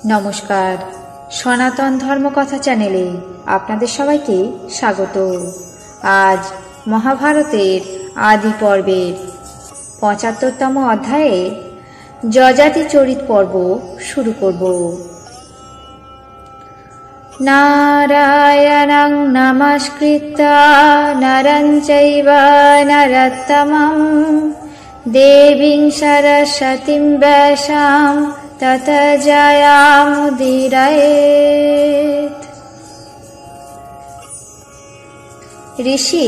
নমস্কার, সনাতন ধর্মকথা চ্যানেলে আপনাদের সবাইকে স্বাগত। আজ মহাভারতের আদি পর্বের ৭৫তম অধ্যায়ে যযাতি চরিত পর্ব শুরু করব। নারায়ণং নমস্কৃত্য নরং চৈব নরোত্তমং দেবীং সরস্বতীং ব্যাসাং ততো জয়ামুদীরয়েৎ। ঋষি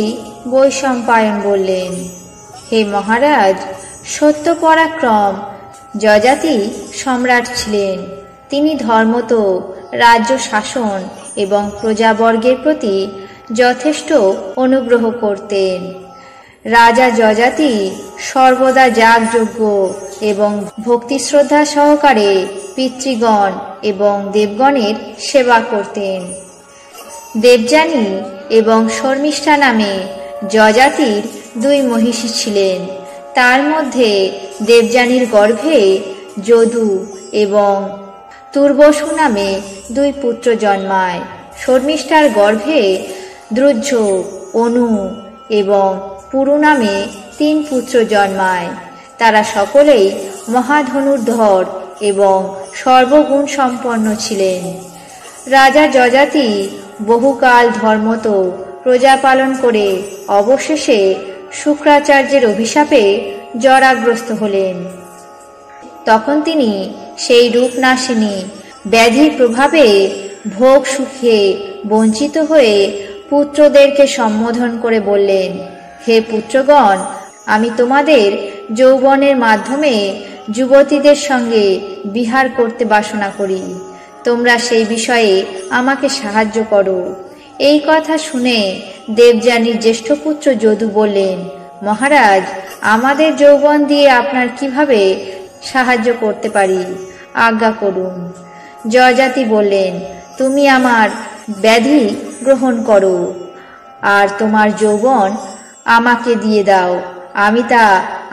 বৈশম্পায়ন বললেন, হে মহারাজ, সত্য পরাক্রম যযাতি সম্রাট ছিলেন। তিনি ধর্মত রাজ্য শাসন এবং প্রজাবর্গের প্রতি যথেষ্ট অনুগ্রহ করতেন। রাজা যযাতি সর্বদা যাগযজ্ঞ এবং ভক্তি শ্রদ্ধা সহকারে পিতৃগণ এবং দেবগণের সেবা করতেন। দেবযানী এবং শর্মিষ্ঠা নামে যযাতির দুই মহিষী ছিলেন। তার মধ্যে দেবযানীর গর্ভে যদু এবং তুর্বসু নামে দুই পুত্র জন্মায়। শর্মিষ্ঠার গর্ভে দ্রুজ, অনু এবং পুরু নামে ৩ পুত্র জন্মায়। তারা সকলেই মহাধনুর্ধর এবং সর্বগুণ সম্পন্ন ছিলেন। রাজা যযাতি বহুকাল ধর্মত প্রজা পালন করে অবশেষে শুক্রাচার্যের অভিশাপে জরাগ্রস্ত হলেন। তখন তিনি সেই রূপনাশিনী ব্যাধির প্রভাবে ভোগ সুখে বঞ্চিত হয়ে পুত্রদেরকে সম্বোধন করে বললেন, হে পুত্রগণ, আমি তোমাদের যৌবনের মাধ্যমে যুবতীদের সঙ্গে বিহার করতে বাসনা করি। তোমরা সেই বিষয়ে আমাকে সাহায্য করো। এই কথা শুনে দেবযানীর জ্যেষ্ঠ পুত্র যদু বললেন, মহারাজ, আমাদের যৌবন দিয়ে আপনার কিভাবে সাহায্য করতে পারি, আজ্ঞা করুন। যযাতি বললেন, তুমি আমার ব্যাধি গ্রহণ করো আর তোমার যৌবন আমাকে দিয়ে দাও। আমি তা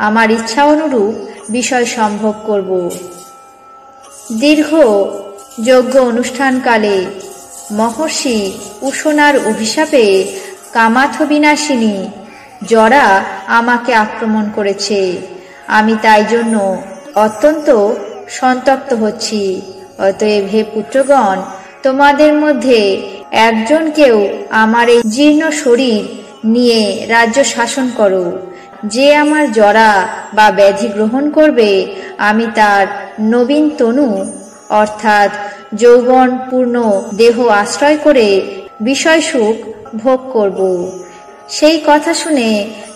আমার ইচ্ছা অনুরূপ বিষয় সম্ভব করব। দীর্ঘ যজ্ঞ অনুষ্ঠানকালে মহর্ষি উশনার অভিশাপে কামাথ বিনাশিনী জরা আমাকে আক্রমণ করেছে। আমি তাই জন্য অত্যন্ত সন্তপ্ত হচ্ছি। অতএব হে পুত্রগণ, তোমাদের মধ্যে একজনকেও আমার এই জীর্ণ শরীর নিয়ে রাজ্য শাসন করো। যে আমার জরা বা ব্যাধি গ্রহণ করবে, আমি তার নবীন তনু অর্থাৎ যৌবন পূর্ণ দেহ আশ্রয় করে বিষয় সুখ ভোগ করব। সেই কথা শুনে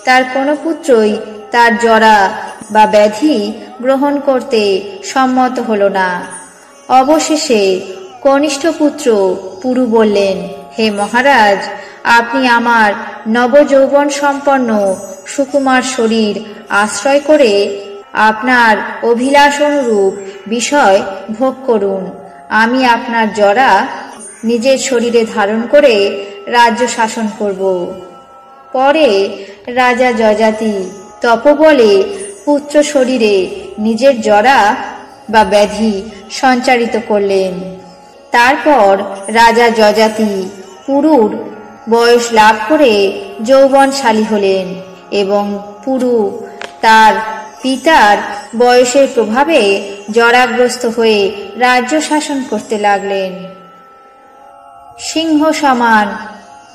তার কোনো পুত্রই তার জরা বা ব্যাধি গ্রহণ করতে সম্মত হল না। অবশেষে কনিষ্ঠ পুত্র পুরু বললেন, হে মহারাজ, আপনি আমার নবযৌবন সম্পন্ন সুকুমার শরীর আশ্রয় করে আপনার অভিলাষ অনুরূপ বিষয় ভোগ করুন। আমি আপনার জরা নিজের শরীরে ধারণ করে রাজ্য শাসন করব। পরে রাজা যযাতি তপবলে পুত্র শরীরে নিজের জরা বা ব্যাধি সঞ্চারিত করলেন। তারপর রাজা যযাতি পুরুর বয়স লাভ করে যৌবনশালী হলেন এবং পুরু তার পিতার বয়সের প্রভাবে জরাগ্রস্ত হয়ে রাজ্য শাসন করতে লাগলেন। সিংহ সমান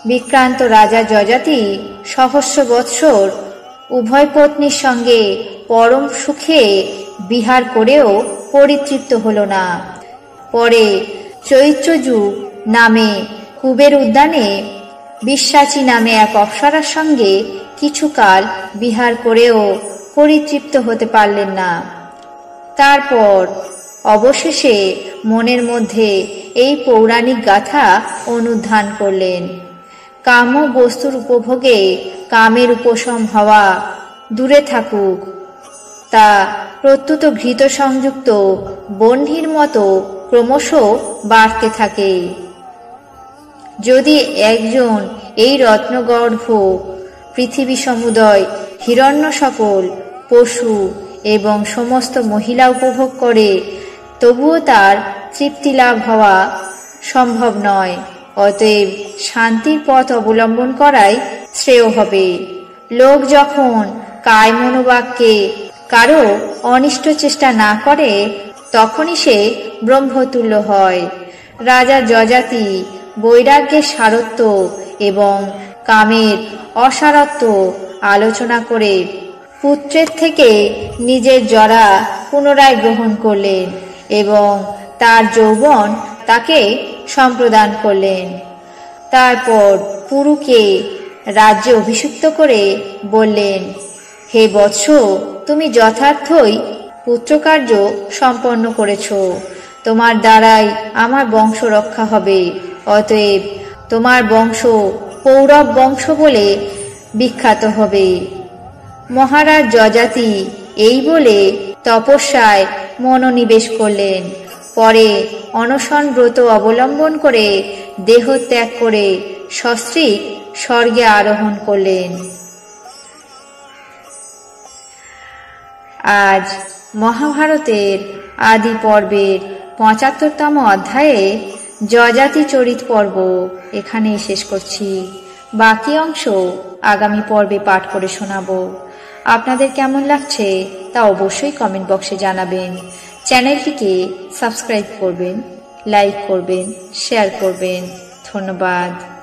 বিক্রান্ত রাজা যযাতি সহস্র বৎসর উভয় পত্নীর সঙ্গে পরম সুখে বিহার করেও পরিতৃপ্ত হল না। পরে চৈত্রযুগ নামে কুবের উদ্যানে বিশ্বাচী নামে এক অপ্সরার সঙ্গে কিছুকাল বিহার করেও পরিতৃপ্ত হতে পারলেন না। তারপর অবশেষে মনের মধ্যে এই পৌরাণিক গাথা অনুধান করলেন। কাম্য বস্তুর উপভোগে কামের উপশম হওয়া দূরে থাকুক, তা প্রত্যুত ঘৃত সংযুক্ত বহ্নির মতো ক্রমশ বাড়তে থাকে। যদি একজন এই রত্নগর্ভ পৃথিবী সমুদয় হিরণ্য সকল পশু এবং সমস্ত মহিলা উপভোগ করে, তবুও তার তৃপ্তি লাভ হওয়া সম্ভব নয়। অতএব শান্তির পথ অবলম্বন করাই শ্রেয় হবে। লোক যখন কায় মনোবাক্যে কারো অনিষ্ট চেষ্টা না করে, তখনই সে ব্রহ্মতুল্য হয়। রাজা যযাতি বৈরাগ্যের সারত্ব এবং কামের অসারত্ব আলোচনা করে পুত্রের থেকে নিজের জরা পুনরায় গ্রহণ করলেন এবং তার যৌবন তাকে সম্প্রদান করলেন। তারপর পুরুকে রাজ্যে অভিষিক্ত করে বললেন, হে বৎস, তুমি যথার্থই পুত্রকার্য সম্পন্ন করেছ। তোমার দ্বারাই আমার বংশ রক্ষা হবে। অতএব তোমার বংশ পৌরব বংশ বলে বিখ্যাত হবে। মহারাজ যযাতি এই বলে তপস্যায় মনোনিবেশ করলেন। পরে অনশন ব্রত অবলম্বন করে দেহ ত্যাগ করে সস্ত্রীক স্বর্গে আরোহণ করলেন। আজ মহাভারতের আদি পর্বের ৭৫তম অধ্যায়ে যযাতি চরিত পর্ব এখানেই শেষ করছি। বাকি অংশ আগামী পর্বে পাঠ করে শোনাবো। আপনাদের কেমন লাগছে তা অবশ্যই কমেন্ট বক্সে জানাবেন। চ্যানেলটিকে সাবস্ক্রাইব করবেন, লাইক করবেন, শেয়ার করবেন। ধন্যবাদ।